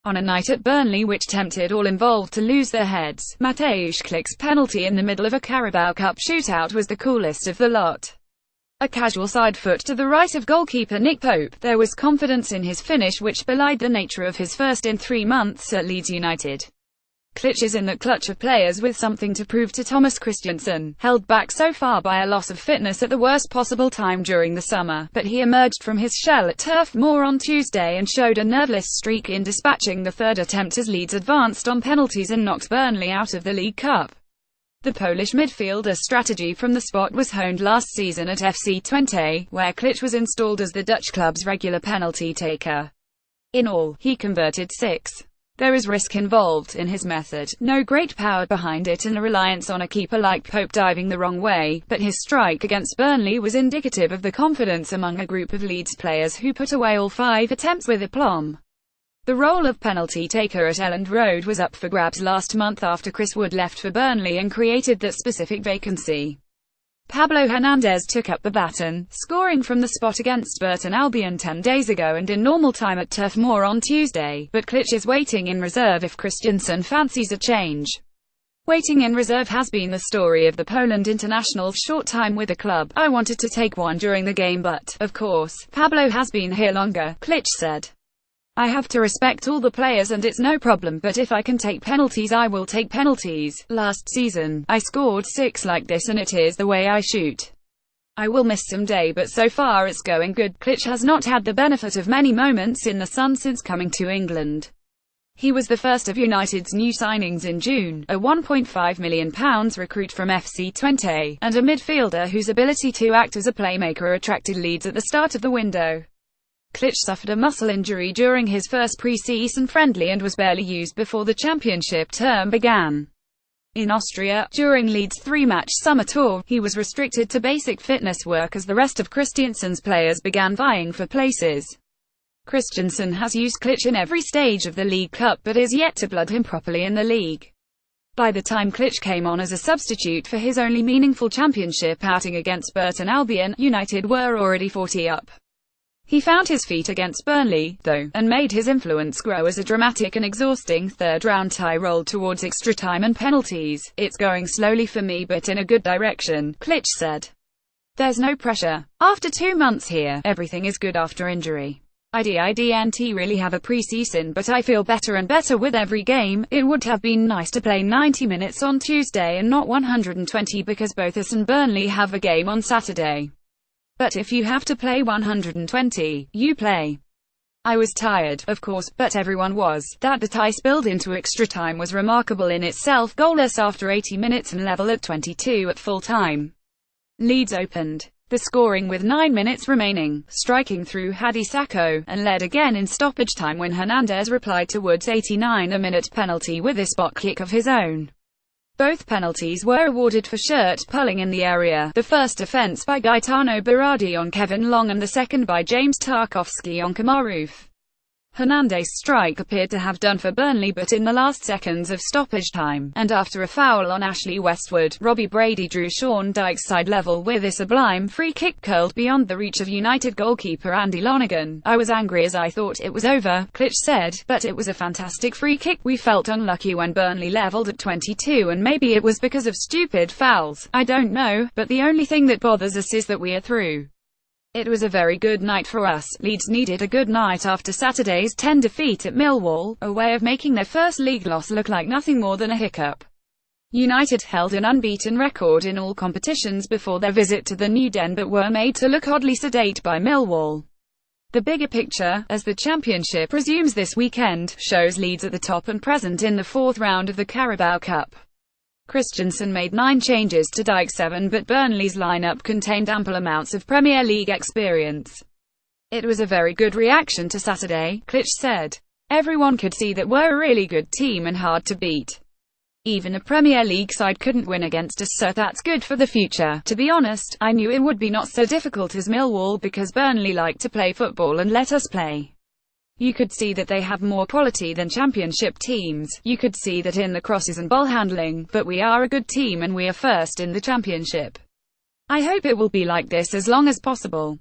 On a night at Burnley which tempted all involved to lose their heads, Mateusz Klich's penalty in the middle of a Carabao Cup shootout was the coolest of the lot. A casual side foot to the right of goalkeeper Nick Pope. There was confidence in his finish which belied the nature of his first in 3 months at Leeds United. Klich is in the clutch of players with something to prove to Thomas Christiansen, held back so far by a loss of fitness at the worst possible time during the summer, but he emerged from his shell at Turf Moor on Tuesday and showed a nerveless streak in dispatching the third attempt as Leeds advanced on penalties and knocked Burnley out of the League Cup. The Polish midfielder's strategy from the spot was honed last season at FC Twente, where Klich was installed as the Dutch club's regular penalty taker. In all, he converted 6. There is risk involved in his method, no great power behind it and a reliance on a keeper like Pope diving the wrong way, but his strike against Burnley was indicative of the confidence among a group of Leeds players who put away all 5 attempts with aplomb. The role of penalty taker at Elland Road was up for grabs last month after Chris Wood left for Burnley and created that specific vacancy. Pablo Hernandez took up the baton, scoring from the spot against Burton Albion 10 days ago and in normal time at Turf Moor on Tuesday, but Klich is waiting in reserve if Christiansen fancies a change. Waiting in reserve has been the story of the Poland international's short time with the club. I wanted to take one during the game but, of course, Pablo has been here longer, Klich said. I have to respect all the players and it's no problem, but if I can take penalties I will take penalties. Last season, I scored 6 like this and it is the way I shoot. I will miss some day but so far it's going good. Klich has not had the benefit of many moments in the sun since coming to England. He was the first of United's new signings in June, a £1.5 million recruit from FC Twente, and a midfielder whose ability to act as a playmaker attracted Leeds at the start of the window. Klich suffered a muscle injury during his first pre-season friendly and was barely used before the championship term began. In Austria, during Leeds' 3-match summer tour, he was restricted to basic fitness work as the rest of Christiansen's players began vying for places. Christiansen has used Klich in every stage of the League Cup but is yet to blood him properly in the league. By the time Klich came on as a substitute for his only meaningful championship outing against Burton Albion, United were already 40 up. He found his feet against Burnley, though, and made his influence grow as a dramatic and exhausting third-round tie rolled towards extra time and penalties. It's going slowly for me but in a good direction, Klich said. There's no pressure. After 2 months here, everything is good after injury. I didn't really have a pre-season but I feel better and better with every game. It would have been nice to play 90 minutes on Tuesday and not 120 because both us and Burnley have a game on Saturday. But if you have to play 120, you play. I was tired, of course, but everyone was. That the tie spilled into extra time was remarkable in itself. Goalless after 80 minutes and level at 22 at full time. Leeds opened the scoring with 9 minutes remaining, striking through Hadi Sakho, and led again in stoppage time when Hernandez replied to Wood's 89-minute penalty with a spot kick of his own. Both penalties were awarded for shirt pulling in the area, the first offence by Gaetano Berardi on Kevin Long and the second by James Tarkowski on Kamarouf. Hernandez's strike appeared to have done for Burnley but in the last seconds of stoppage time, and after a foul on Ashley Westwood, Robbie Brady drew Sean Dyche's side level with a sublime free kick curled beyond the reach of United goalkeeper Andy Lonergan. I was angry as I thought it was over, Klich said, but it was a fantastic free kick. We felt unlucky when Burnley levelled at 22 and maybe it was because of stupid fouls. I don't know, but the only thing that bothers us is that we are through. It was a very good night for us. Leeds needed a good night after Saturday's 10 defeat at Millwall, a way of making their first league loss look like nothing more than a hiccup. United held an unbeaten record in all competitions before their visit to the New Den but were made to look oddly sedate by Millwall. The bigger picture, as the championship resumes this weekend, shows Leeds at the top and present in the 4th round of the Carabao Cup. Christiansen made 9 changes to Dyche's 7 but Burnley's lineup contained ample amounts of Premier League experience. It was a very good reaction to Saturday, Klich said. Everyone could see that we're a really good team and hard to beat. Even a Premier League side couldn't win against us, so that's good for the future. To be honest, I knew it would be not so difficult as Millwall because Burnley like to play football and let us play. You could see that they have more quality than championship teams. You could see that in the crosses and ball handling, but we are a good team and we are first in the championship. I hope it will be like this as long as possible.